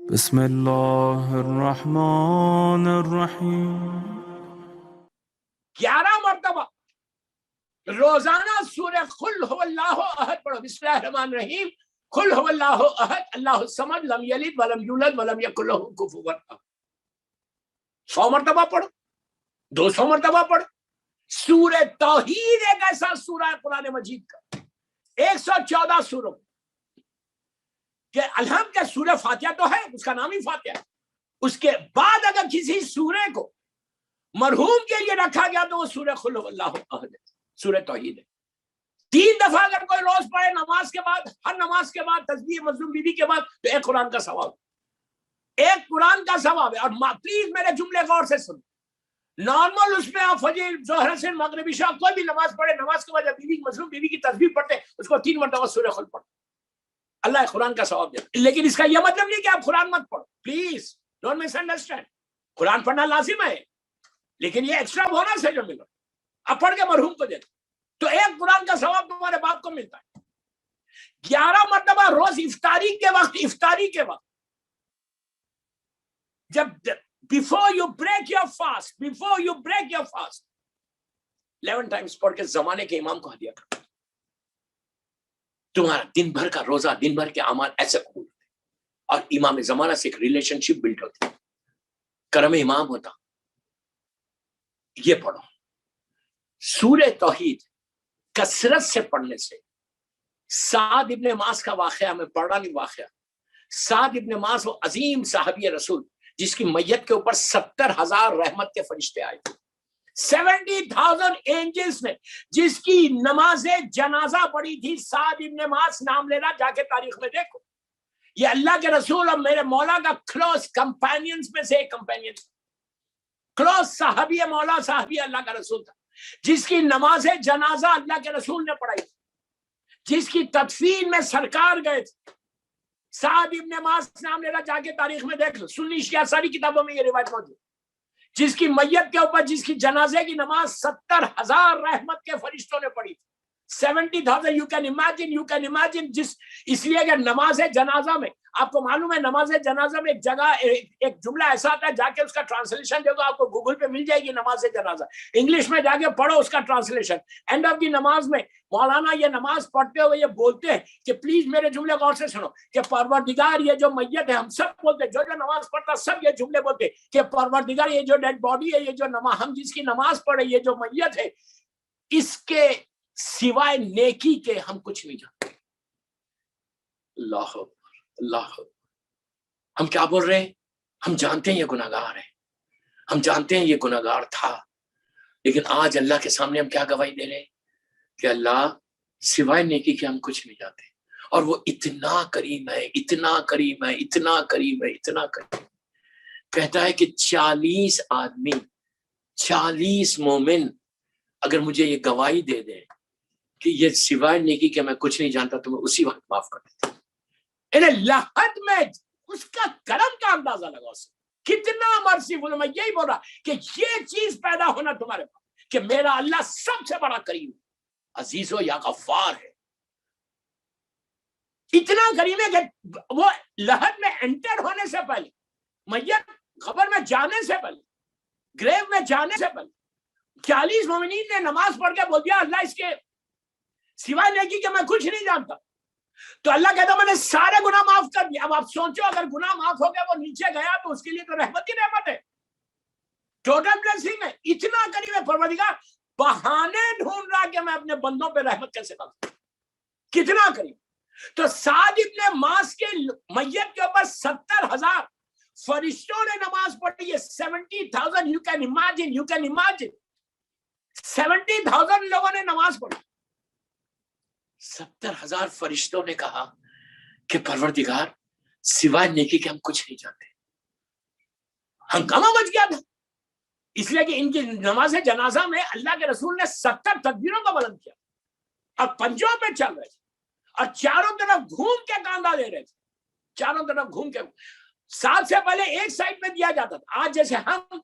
بسم اللہ الرحمن الرحیم۔ 11 مرتبہ روزانہ سورہ قل هو اللہ احد پڑھو۔ بسم اللہ الرحمن الرحیم، قل هو اللہ احد اللہ الصمد لم یلد ولم یولد ولم یکن له کفوا احد۔ 100 مرتبہ پڑھو، 200 مرتبہ پڑھو۔ سورہ توحید ایک ایسا سورہ ہے قرآن مجید کا 114 سوروں کہ الحمد کا سورہ فاتحہ تو ہے، اس کا نام ہی فاتحہ ہے۔ اس کے بعد اگر کسی سورہ کو مرحوم کے لیے رکھا گیا تو وہ سورہ قل هو اللہ احد ہے، سورہ توحید ہے۔ 3 دفعہ اگر کوئی روز پڑھے نماز کے بعد، ہر نماز کے بعد تسبیح مظلوم بی بی کے بعد، تو ایک قرآن کا ثواب ہے، ایک قرآن کا ثواب ہے۔ اور پلیز میرے جملے غور سے سنو، نارمل اس میں آپ فجر ظہر سے مغرب عشاء کوئی بھی نماز پڑھے، نماز کے بعد جب بی بی مظلوم بی بی کی تسبیح پڑھتے اس کو 3 مرتبہ سورہ قل پڑھو، اللہ قرآن کا ثواب دے۔ لیکن اس کا یہ مطلب نہیں کہ آپ قرآن مت پڑھو، پلیز ڈونٹ مس انڈرسٹینڈ۔ قرآن پڑھنا لازم ہے، لیکن یہ ایکسٹرا بونس ہے جو مل رہا ہے، آپ پڑھ کے مرحوم کو دے تو ایک قرآن کا ثواب تمہارے باپ کو ملتا ہے۔ 11 مرتبہ روز افطاری کے وقت جب before you break your fast 11 times پڑھ کے زمانے کے امام کو ہدیہ کرو۔ تمہارا دن بھر کا روزہ، دن بھر کے اعمال ایسے قبول ہوتے اور امام زمانہ سے ایک ریلیشن شپ بلڈ ہوتی، کرم امام ہوتا۔ یہ پڑھو سورہ توحید کثرت سے پڑھنے سے۔ سعد ابن معاذ کا واقعہ میں پڑھ رہا نہیں، واقعہ سعد ابن معاذ وہ عظیم صحابی رسول جس کی میت کے اوپر 70,000 رحمت کے فرشتے آئے تھے، 70,000 اینجلز نے جس کی نماز جنازہ پڑھی تھی۔ سعد ابن معاذ نام لینا، جا کے تاریخ میں دیکھو، یہ اللہ کے رسول اور میرے مولا کا کلوز کمپینینز میں سے ایک کمپینین، کلوز صحابی مولا، صحابی اللہ کا رسول تھا، جس کی نماز جنازہ اللہ کے رسول نے پڑھائی تھی، جس کی تدفین میں سرکار گئے تھے۔ سعد ابن معاذ نام لینا، جا کے تاریخ میں دیکھ لو، سنی شیعہ ساری کتابوں میں یہ روایت موجود، جس کی میت کے اوپر، جس کی جنازے کی نماز 70,000 رحمت کے فرشتوں نے پڑھی تھی۔ 70,000 یو کین امیجن جس، اس لیے کہ نماز جنازہ میں آپ کو معلوم ہے، نماز جنازہ میں ایک جگہ ایک جملہ ایسا آتا ہے، جا کے اس کا ٹرانسلیشن دیکھو، آپ کو گوگل پہ مل جائے گی، نماز جنازہ انگلش میں جا کے پڑھو اس کا ٹرانسلیشن۔ اینڈ آف دی نماز میں مولانا یہ نماز پڑھتے ہوئے یہ بولتے ہیں کہ پلیز میرے جملے غور سے سنو، کہ پروردگار یہ جو میت ہے، ہم سب بولتے ہیں، جو نماز پڑھتا سب یہ جملے بولتے ہیں کہ پروردگار یہ جو ڈیڈ باڈی ہے، یہ جو ہم جس کی نماز پڑھے، یہ جو میت ہے، اس کے سوائے نیکی کے ہم کچھ نہیں جانتے۔ اللہ اللہ، ہم کیا بول رہے ہیں؟ ہم جانتے ہیں یہ گناہگار ہے، ہم جانتے ہیں یہ گناہگار تھا، لیکن آج اللہ کے سامنے ہم کیا گواہی دے رہے ہیں کہ اللہ سوائے نیکی کے ہم کچھ نہیں جانتے، اور وہ اتنا کریم ہے، اتنا کریم ہے، اتنا کریم ہے، اتنا کریم۔ کہتا ہے کہ 40 آدمی، 40 مومن اگر مجھے یہ گواہی دے دیں کہ یہ سوائے نیکی کے میں کچھ نہیں جانتا، تو میں اسی وقت معاف کر دیتا ہوں۔ لحد میں اس کا کرم کا اندازہ لگاؤ، کتنا مرسیفل۔ میں یہی بول رہا کہ یہ چیز پیدا ہونا تمہارے پاس کہ میرا اللہ سب سے بڑا کریم ہے، عزیز و یا غفار ہے، اتنا کریم ہے کہ وہ لحد میں انٹر ہونے سے پہلے، میت قبر میں جانے سے پہلے، گریو میں جانے سے پہلے 40 مومنین نے نماز پڑھ کے بول دیا اللہ اس کے سوائے نیکی کہ میں کچھ نہیں جانتا، تو اللہ کہتا میں نے سارے گناہ معاف کر دیا۔ اب آپ سوچو اگر گناہ معاف ہو گیا، وہ نیچے گیا تو اس کے لیے تو رحمت ہی رحمت ہے، ٹوٹل بلیسنگ ہے، اتنا کریم ہے۔ پروردگار بہانے ڈھونڈ رہا کہ میں اپنے بندوں پہ رحمت کیسے کروں، کتنا کریم۔ تو سعد ابن معاذ کے میت کے اوپر 70,000 فرشتوں نے نماز پڑھی ہے، 70,000 یو کین امیجن 70,000 لوگوں نے نماز پڑھی۔ 70,000 فرشتوں نے کہا کہ پروردگار سوائے نیکی کے ہم کچھ نہیں جانتے۔ ہنگامہ مچ گیا تھا، اس لیے کہ ان کی نماز جنازہ میں اللہ کے رسول نے 70 تکبیروں کا بلند کیا اور پنجوں پہ چل رہے تھے اور چاروں طرف گھوم کے کاندھا دے رہے تھے، چاروں طرف گھوم کے۔ ساتھ سے پہلے ایک سائڈ پہ دیا جاتا تھا، آج جیسے ہم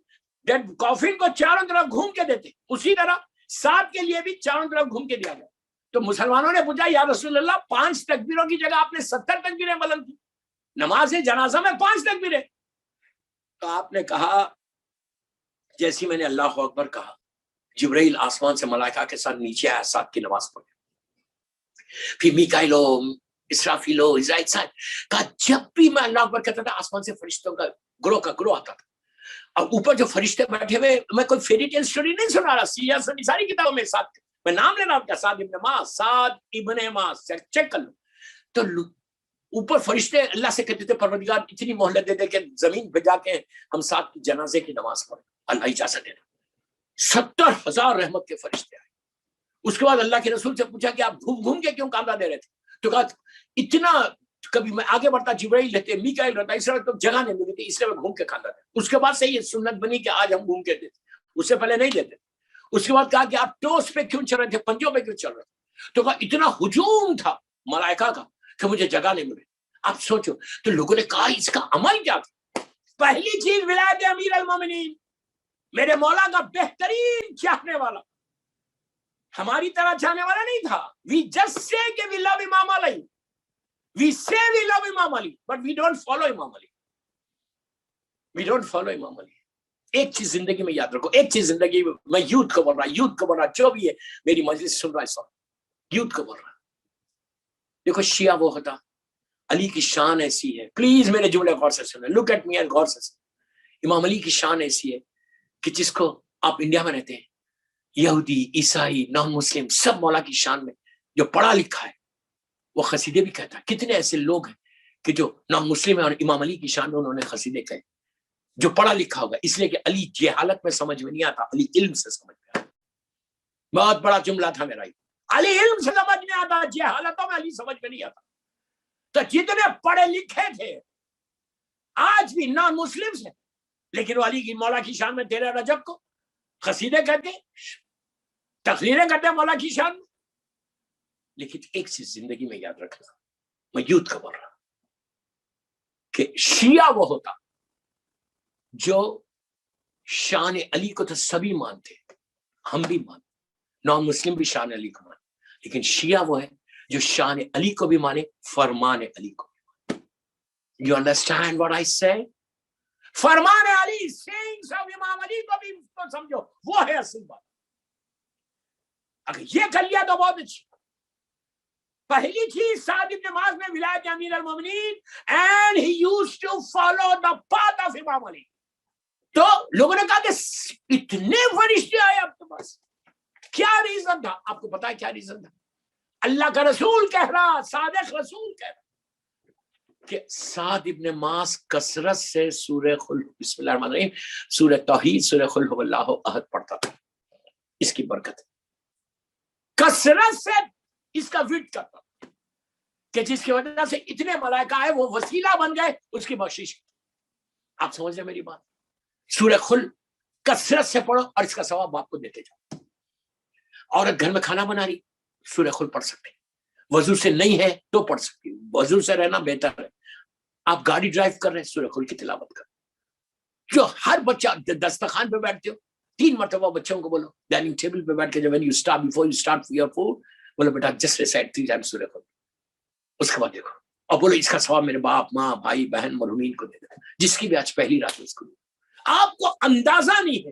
کافن کو چاروں طرف گھوم کے دیتے، اسی طرح ساتھ کے لیے بھی چاروں طرف گھوم کے دیا جاتا۔ تو مسلمانوں نے پوچھا یا رسول اللہ 5 تکبیروں کی جگہ آپ نے 70 تکبیریں بلند کی، نماز جنازہ میں 5 تکبیریں. تو آپ نے کہا جیسی میں نے اللہ اکبر کہا جبرائیل آسمان سے ملائکہ کے ساتھ نیچے آیا 7 کی نماز پڑھ. پھر میکائیل اسرافیل اسرائیل صاحب کہا جب بھی میں اللہ اکبر کہتا تھا آسمان سے فرشتوں کا گروہ آتا تھا. اور اوپر جو فرشتے بیٹھے ہوئے, میں کوئی فیری ٹیل سٹوری نہیں سنا رہا, ساری کتابوں میں ساتھ میں نام لے رہا ہوں, سعد ابن معاذ چیک کر لو. تو اوپر فرشتے اللہ سے کہتے تھے پروردگار اتنی مہلت دے دے کہ زمین پہ جا کے ہم 7 کی جنازے کی نماز پڑھیں, اللہ اجازت دینا. 70,000 رحمت کے فرشتے آئے. اس کے بعد اللہ کے رسول سے پوچھا کہ آپ گھوم کے کیوں کاندھا دے رہے تھے؟ تو کہا اتنا کبھی میں آگے بڑھتا جبرائیل رہتے, میکائیل رہتا, اس طرح تو جگہ نہیں ملی تھی, اس لیے میں گھوم کے کاندھا دے. اس کے بعد سے یہ سنت بنی کہ آج ہم گھوم کے دیتے, اس سے پہلے نہیں دیتے. اس کے بعد کہا کہ آپ ٹوس پہ کیوں چل رہے تھے, پنجوں پہ کیوں چل رہے تھے؟ تو کہا اتنا ہجوم تھا ملائکہ کا کہ مجھے جگہ نہیں ملی. آپ سوچو. تو لوگوں نے کہا اس کا عمل کیا تھا؟ پہلی چیز ولایت امیر المومنین, میرے مولا کا بہترین چاہنے والا, ہماری طرح چاہنے والا نہیں تھا. We just say کہ we love Imam Ali. We say we love Imam Ali, but we don't follow Imam Ali. We don't follow Imam Ali. ایک چیز زندگی میں یاد رکھو, ایک چیز زندگی میں یوتھ کو بول رہا, جو بھی ہے میری مجلس سن رہا ہے سب یوتھ کو بول رہا. دیکھو شیعہ وہ ہوتا, علی کی شان ایسی ہے, پلیز میرے جملے غور سے سنیں, لک ایٹ می اینڈ غور سے سنیں. امام علی کی شان ایسی ہے کہ جس کو آپ انڈیا میں رہتے ہیں, یہودی, عیسائی, نان مسلم, سب مولا کی شان میں جو پڑھا لکھا ہے وہ قصیدے بھی کہتا ہے. کتنے ایسے لوگ ہیں کہ جو نان مسلم ہیں اور امام علی کی شان میں انہوں نے قصیدے کہے, جو پڑھا لکھا ہوگا. اس لیے کہ علی جہالت میں سمجھ میں نہیں آتا, علی علم سے سمجھ میں آتا. بہت بڑا جملہ تھا میرا, علی علم سے سمجھ میں آتا, جہالتوں میں علی سمجھ میں نہیں آتا. تو جتنے پڑھے لکھے تھے آج بھی نان مسلم ہیں, لیکن وہ علی کی مولا کی شان میں 13 رجب کو قصیدے کہتے, تقریریں کرتے مولا کی شان میں. لیکن ایک چیز زندگی میں یاد رکھنا, میں یوتھ کا بول رہا کہ شیعہ وہ ہوتا جو شان علی کو تو سبھی مانتے, ہم بھی مانتے, نان مسلم بھی شان علی کو مانتے, لیکن شیعہ وہ ہے جو شان علی کو بھی مانے, فرمان علی کو بھی مانے. You understand what I say? فرمان علی, sayings of امام علی کو بھی سمجھو, وہ ہے اصل بات. اگر یہ کر لیا تو بہت اچھی. پہلی چیز سعد ابن معاذ میں ولایت امیر المومنین, and he used to follow the path of امام علی. تو لوگوں نے کہا کہ اتنے فرشتے آئے آپ کے پاس, کیا ریزن تھا؟ آپ کو پتا ہے کیا ریزن تھا؟ اللہ کا رسول کہہ رہا, صادق رسول کہہ رہا کہ سعد ابن معاذ کثرت سے سورہ قل, بسم اللہ الرحمن الرحیم, سورہ توحید, سورہ قل هو اللہ احد پڑھتا تھا. اس کی برکت کثرت سے اس کا وٹ کرتا کہ جس کی وجہ سے اتنے ملائکہ آئے, وہ وسیلہ بن گئے اس کی بخشش. آپ سمجھ رہے میری بات؟ سورہ قل کثرت سے پڑھو اور اس کا ثواب آپ کو دیتے جاؤ. عورت گھر میں کھانا بنا رہی, سورہ قل پڑھ سکتے, وضو سے نہیں ہے تو پڑھ سکتی, وضو سے رہنا بہتر ہے. آپ گاڑی ڈرائیو کر رہے ہیں, سورہ قل کی تلاوت کر. جو ہر بچہ دسترخوان پہ بیٹھتے ہو 3 مرتبہ بچوں کو بولو, ڈائننگ ٹیبل پہ بیٹھ کے جب before you start your food, بولو بیٹا جسٹ ریسائٹ 3 times سورہ قل. اس کے بعد دیکھو اور بولو اس کا ثواب میرے باپ, ماں, بھائی, بہن, مرحومین کو دے دو, جس کی بھی آج پہلی رات ہے اس کو. آپ کو اندازہ نہیں ہے,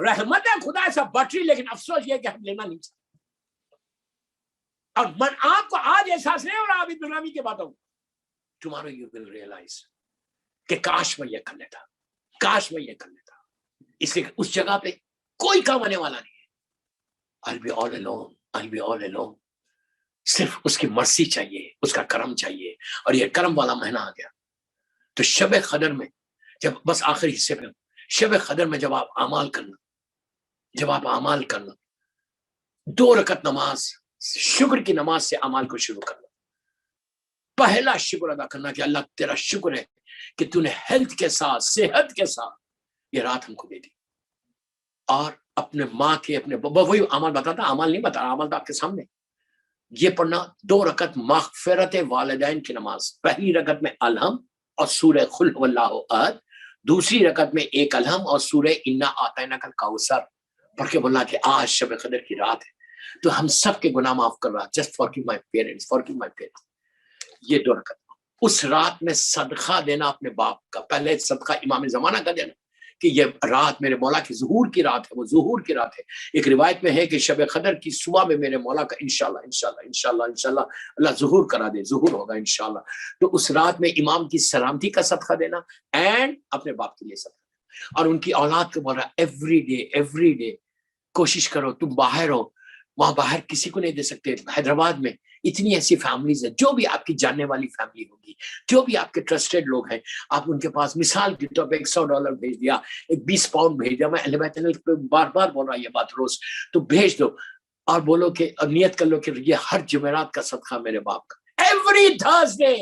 رحمت خدا ایسا بٹ رہی, لیکن افسوس یہ کہ ہم لینا نہیں چاہتے. اور آپ کو آج احساس نہیں ہو رہا ابھی غلامی کی باتوں, tomorrow you will realize کہ کاش میں یہ کر لیتا, کاش میں یہ کر لیتا. اس لیے اس جگہ پہ کوئی کام آنے والا نہیں ہے. I'll be all alone, I'll be all alone. صرف اس کی مرضی چاہیے, اس کا کرم چاہیے, اور یہ کرم والا مہینہ آ گیا. تو شب قدر میں جب بس آخری حصے پہ, شب قدر میں جب آپ اعمال کرنا, 2 رکعت نماز, شکر کی نماز سے اعمال کو شروع کرنا. پہلا شکر ادا کرنا کہ اللہ تیرا شکر ہے کہ تو نے ہیلتھ کے ساتھ, صحت کے ساتھ یہ رات ہم کو دے دی. اور اپنے ماں کے, اپنے وہی اعمال بتاتا, اعمال نہیں بتا رہا, اعمال تو آپ کے سامنے. یہ پڑھنا 2 رکعت مغفرت والدین کی نماز, پہلی رکعت میں الحم اور سورہ قل هو اللہ احد, دوسری رکعت میں 1 الحم اور سورہ انا اعطیناک الکوثر پڑھ کے بولنا کہ آج شب قدر کی رات ہے, تو ہم سب کے گناہ معاف کر رہا. Just forgive my parents, forgive my parents. یہ 2 رکعت. اس رات میں صدقہ دینا اپنے باپ کا. پہلے صدقہ امام زمانہ کا دینا کہ یہ رات میرے مولا کی ظہور کی رات ہے, وہ ظہور کی رات ہے. ایک روایت میں ہے کہ شب قدر کی صبح میں میرے مولا کا انشاءاللہ انشاءاللہ انشاءاللہ انشاءاللہ اللہ ظہور کرا دے, ظہور ہوگا انشاءاللہ. تو اس رات میں امام کی سلامتی کا صدقہ دینا اینڈ اپنے باپ کے لیے صدقہ دینا. اور ان کی اولاد کو بول رہا ایوری ڈے کوشش کرو, تم باہر ہو, وہاں باہر کسی کو نہیں دے سکتے. حیدرآباد میں اتنی ایسی فیملیز ہیں, جو بھی آپ کی جاننے والی فیملی ہوگی, جو بھی آپ کے ٹرسٹڈ لوگ ہیں, آپ ان کے پاس مثال کے طور پہ $100 بھیج دیا, 20 پاؤنڈ بھیج دیا. میں اہل بیت پہ بار بار بول رہا یہ بات روز, تو بھیج دو اور بولو کہ نیت کر لو کہ یہ ہر جمعرات کا صدقہ میرے باپ کا. ایوری تھرسڈے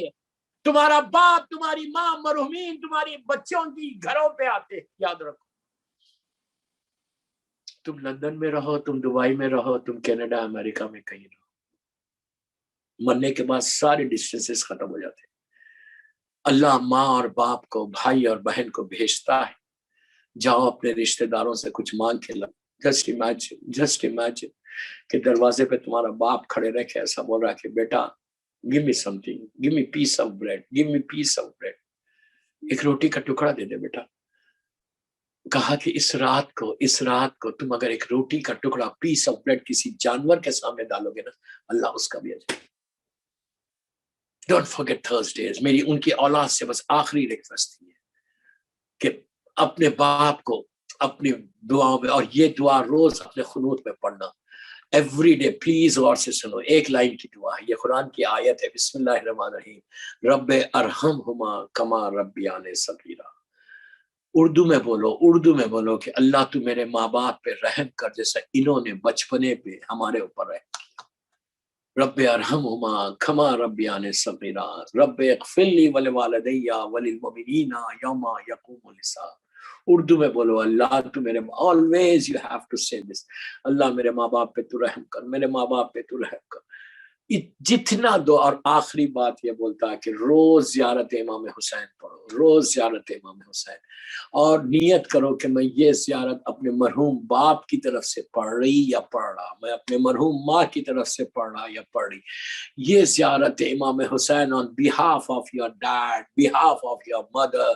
تمہارا باپ, تمہاری ماں مرحومین تمہاری بچوں کی گھروں پہ آتے. یاد رکھو, تم لندن میں رہو, تم دبئی میں رہو, تم کینیڈا امریکہ میں کہیں رہو, مرنے کے بعد سارے ڈسٹینسز ختم ہو جاتے. اللہ ماں اور باپ کو, بھائی اور بہن کو بھیجتا ہے, جاؤ اپنے رشتہ داروں سے کچھ مانگ کے لاؤ. جسٹ امیجن کہ دروازے پہ تمہارا باپ کھڑے رہ کے ایسا بول رہا کہ بیٹا give me something, give me piece of bread, give me piece of bread. ایک روٹی کا ٹکڑا دے دے بیٹا. کہا کہ اس رات کو تم اگر ایک روٹی کا ٹکڑا, پیس آف بریڈ کسی جانور کے سامنے ڈالو گے نا, اللہ اس کا بھی اجر. Don't forget Thursdays. میری ان کی اولاد سے بس آخری ریکویسٹ ہے کہ اپنے باپ کو اپنی دعاؤں میں, اور یہ دعا روز اپنے خنوت میں پڑھنا ایوری ڈے پلیز. غور سے سنو, ایک لائن کی دعا ہے, یہ قرآن کی آیت ہے, بسم اللہ الرحمن الرحیم, رب ارحمہما کما ربیانی صغیرا. اردو میں بولو کہ اللہ تو میرے ماں باپ پہ رحم کر جیسا انہوں نے بچپنے پہ ہمارے اوپر رحم کیا. رب ارحمہما کما ربیانی صغیرا رب اغفر لی ولوالدی وللمؤمنین یوم یقوم الحساب. اردو میں بولو, اللہ تو میرے, always you have to say this, اللہ میرے ماں باپ پہ تو رحم کر, میرے ماں باپ پہ تو رحم کر. جتنا دو. اور آخری بات یہ بولتا ہے کہ روز زیارت امام حسین پڑھو, روز زیارت امام حسین, اور نیت کرو کہ میں یہ زیارت اپنے مرحوم باپ کی طرف سے پڑھ رہی یا پڑھ رہا, میں اپنے مرحوم ماں کی طرف سے پڑھ رہا یا پڑھ رہی. یہ زیارت امام حسین on behalf of your dad, behalf of your mother,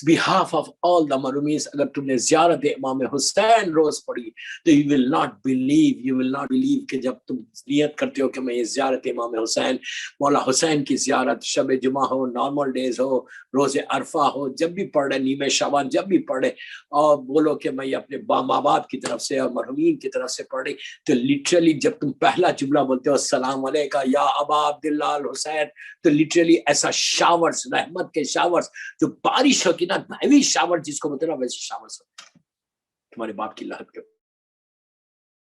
behalf of all the مرحومین. اگر تم نے زیارت امام حسین روز پڑھی تو you will not believe کہ جب تم نیت کرتے ہو کہ میں یہ زیارت امام حسین, مولا حسین کی زیارت, شب جمعہ ہو, نارمل ڈیز ہو, روز عرفہ ہو, جب بھی پڑھ رہے, نیمہ شعبان جب بھی پڑھے, اور بولو کہ میں یہ اپنے ماں باپ کی طرف سے اور مرحومین کی طرف سے پڑھ رہی, تو لٹرلی جب تم پہلا جملہ بولتے ہو السلام علیکہ یا ابا عبداللہ الحسین, تو لٹرلی ایسا شاورز, رحمت کے شاورز, جو بارش ہوتی نا, ہیوی شاور جس کو بولتے نا, ویسے شاورز ہوتے تمہارے باپ کی لہت کے